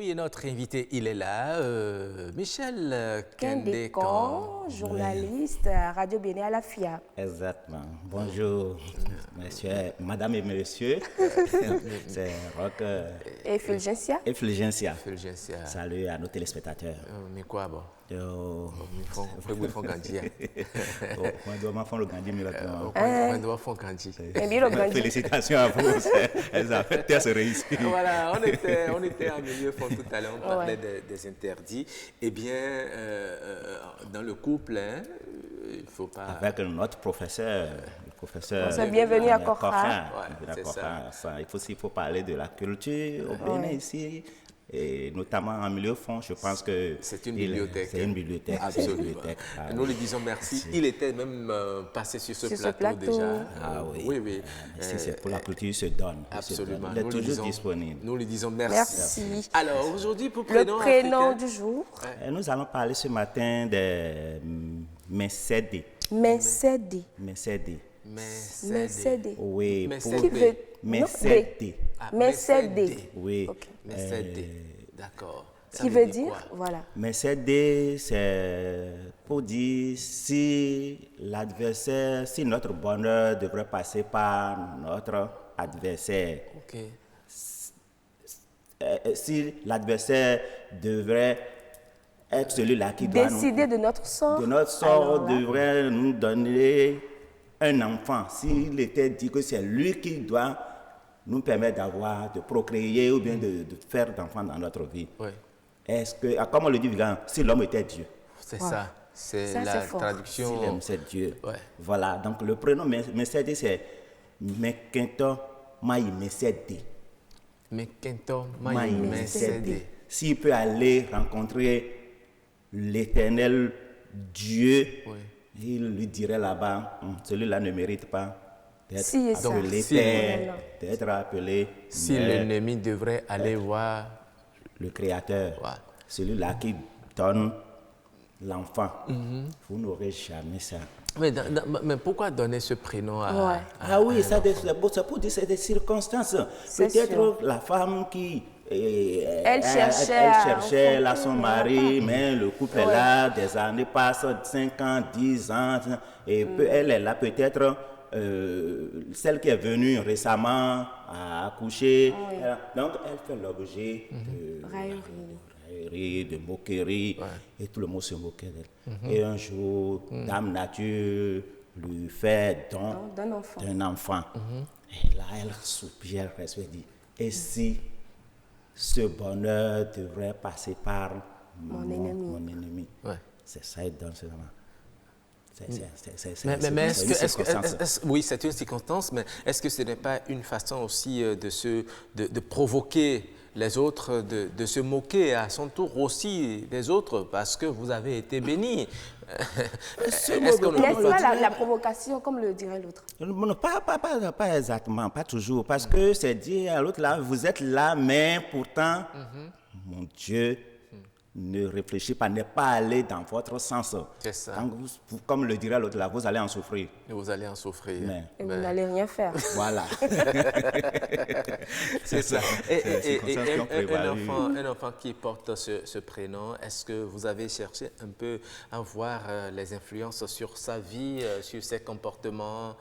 Aujourd'hui, notre invité, il est là, Michel Kendékan, journaliste à Radio Bénin à la FIA. Exactement. Bonjour, monsieur, madame et monsieur. C'est Roch Et Fulgencia. Salut à nos téléspectateurs. Mais quoi, bon? On doit Félicitations à vous. Elles ont fait réussir. Voilà, on était en milieu fond tout à l'heure, on parlait des interdits. Eh bien, dans le couple, il ne faut pas... Avec notre professeur, bienvenue à Cochrane. Il faut parler de la culture au Bénin ici. Et notamment en milieu fond, je pense que c'est une bibliothèque. C'est une bibliothèque. Absolument. Nous lui disons merci. Il était même passé sur ce plateau déjà. Ah oui. Si c'est pour la culture, il se donne. Absolument. Il est toujours disponible. Nous lui disons merci. Alors aujourd'hui, pour le prénom du jour. Nous allons parler ce matin des Messédés. Messédés. Oui. Qui veut Messédés. Messédés. Oui. Okay. Messédés. D'accord. Qui veut dire voilà. Messédés, c'est pour dire si notre bonheur devrait passer par notre adversaire. Ok. Si l'adversaire devrait être celui-là qui doit décider de notre sort. De notre sort, devrait nous donner un enfant. S'il était dit que c'est lui qui doit nous permettre de procréer ou bien de faire d'enfants dans notre vie. Oui. Est-ce que, comme on le dit, si l'homme était Dieu. C'est ça. C'est la traduction. Si l'homme c'est Dieu. Ouais. Voilà. Donc le prénom Messédé, c'est Mekinto Maï Messédé. Mekinto Maï Messédé. S'il peut aller rencontrer l'éternel Dieu, il lui dirait là-bas, celui-là ne mérite pas d'être appelé. Si l'ennemi devrait aller voir le Créateur, celui-là qui donne l'enfant, vous n'aurez jamais ça. Mais pourquoi donner ce prénom à... oui, c'est pour dire c'est des circonstances. Peut-être la femme qui... Elle cherchait là son mari, mais le couple est là, des années passent, 5 ans, 10 ans, et elle est là peut-être... celle qui est venue récemment à accoucher, donc elle fait l'objet de raillerie, de moquerie, et tout le monde se moquait d'elle. Et un jour, Dame Nature lui fait don d'un enfant. Et là, elle soupire, elle se dit, et si ce bonheur devrait passer par mon ennemi. C'est ça, il donne ce moment. Oui, c'est une circonstance, mais est-ce que ce n'est pas une façon aussi de provoquer les autres, de se moquer à son tour aussi des autres, parce que vous avez été bénis? N'est-ce pas la provocation, comme le dirait l'autre? Non, pas exactement, pas toujours, parce que c'est dire à l'autre là, vous êtes là, mais pourtant, mon Dieu ne réfléchit pas, n'est pas allé dans votre sens. C'est ça. Comme le dirait l'autre là, vous allez en souffrir. Vous allez en souffrir. Et vous n'allez rien faire. Voilà. C'est ça. Et un enfant qui porte ce prénom, est-ce que vous avez cherché un peu à voir les influences sur sa vie, sur ses comportements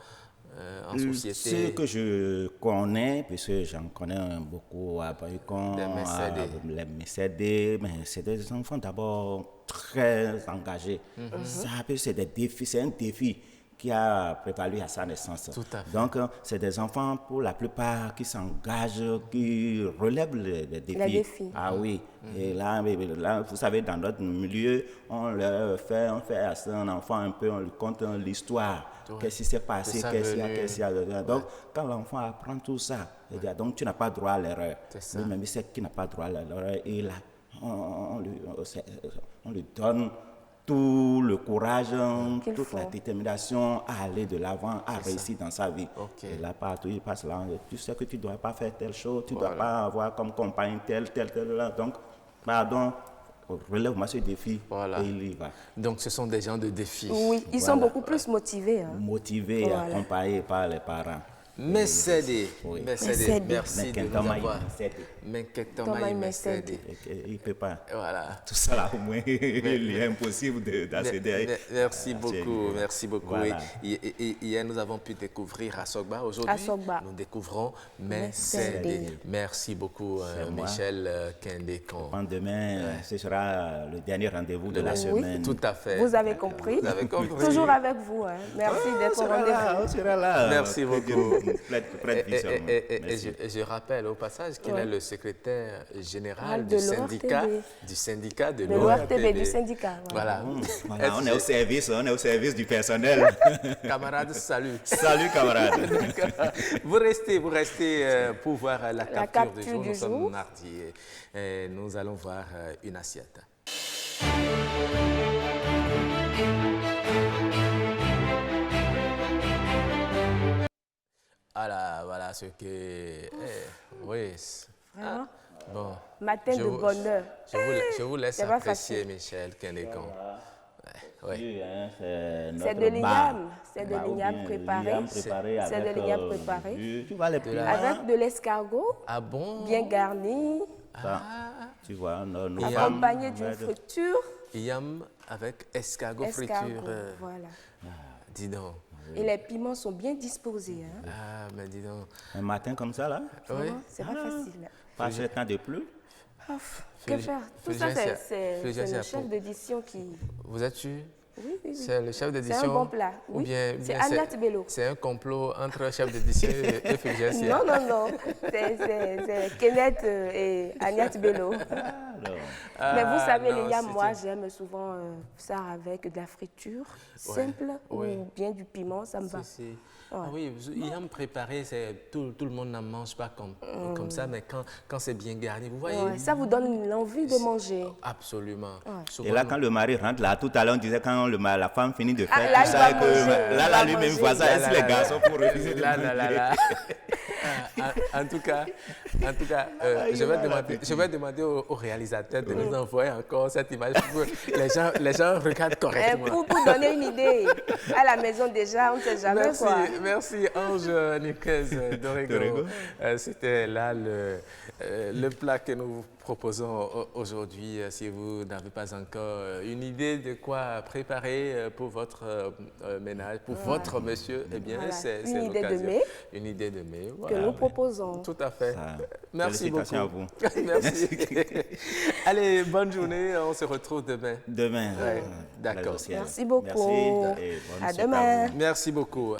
en société? Ce que je connais, puisque j'en connais beaucoup à Baïkon, les Messédés, mais c'est des enfants d'abord très engagés. C'est un défi qui a prévalu à sa naissance. Tout à fait. Donc, c'est des enfants, pour la plupart, qui s'engagent, qui relèvent les défis. Ah oui. Et là, vous savez, dans notre milieu, on fait à un enfant un peu, on lui conte l'histoire. Qu'est-ce qui s'est passé, qu'est-ce qu'il y a. Donc, quand l'enfant apprend tout ça, donc tu n'as pas droit à l'erreur. Lui-même, il sait qu'il n'a pas droit à l'erreur. Et là, on lui donne tout le courage, toute la détermination à aller de l'avant, à réussir dans sa vie. Et là, partout, il passe là, tu sais que tu ne dois pas faire telle chose, tu ne dois pas avoir comme compagne tel. Donc, pardon, relève-moi ce défi et il y va. Donc, ce sont des gens de défi. Oui, ils sont beaucoup plus motivés. Motivés et accompagnés par les parents. Mercedes. Oui. Mercedes. Merci de nous avoir. Il ne peut pas. Voilà. Tout ça là, au moins, il est impossible d'accéder. Merci beaucoup, merci beaucoup. Voilà. Hier, nous avons pu découvrir Asogba. Aujourd'hui, nous découvrons Mercedes. Merci beaucoup, Michel Kendécon. Demain, ce sera le dernier rendez-vous de la semaine. Tout à fait. Vous avez compris. Vous avez compris. Toujours avec vous. Hein. Merci d'être au rendez-vous. On sera là. Merci beaucoup. Et je rappelle au passage qu'il est le secrétaire général du syndicat de l'ORTB. Du syndicat. Voilà. Voilà, on est au service du personnel. Camarades, salut. Salut, camarades. Vous restez pour voir la capture du jour. Nous sommes mardi et nous allons voir une assiette. Voilà ce que... oui. Vraiment? Bon. Matin de bonheur. Je vous laisse apprécier, Michel Kendécon. Oui, c'est de l'igname. C'est de l'igname préparé. C'est de l'igname préparé. Avec de l'escargot. Ah bon? Bien garni. Tu vois, accompagné d'une friture. Yam avec escargot friture. Voilà. Dis donc. Et les piments sont bien disposés. Hein. Ah, mais dis donc. Un matin comme ça, là? Oui. C'est pas facile. Pas le temps de pluie? Que faire? Tout ça, c'est le chef d'édition qui... Vous êtes sûr? Oui. C'est le chef d'édition? C'est un bon plat. Ou bien c'est Agnat Bello. C'est un complot entre chef d'édition et Fulgencia? Non. C'est Kenneth et Agnat Bello. Mais vous savez, les yams, moi, j'aime souvent ça avec de la friture simple ou bien du piment, ça me va. Oui, yam préparé, tout le monde n'en mange pas comme ça, mais quand c'est bien garni, vous voyez. Ça vous donne l'envie de manger. Absolument. Et là, quand le mari rentre là, tout à l'heure, on disait quand la femme finit de faire tout ça, là, lui-même voit ça, est-ce les garçons pour refuser de manger? En tout cas, je vais demander au réalisateur de nous envoyer encore cette image pour que les gens regardent correctement. Pour donner une idée, à la maison déjà, on ne sait jamais quoi. Merci Ange Niquez d'Orego. C'était là le plat que nous proposons aujourd'hui. Si vous n'avez pas encore une idée de quoi préparer pour votre ménage, pour votre monsieur, eh bien, c'est l'occasion. Une idée de mai. Que nous proposons. Tout à fait. Merci beaucoup. À vous. Merci. Allez, bonne journée. On se retrouve demain. Demain. D'accord. Merci beaucoup. Merci et bonne à demain. Merci beaucoup.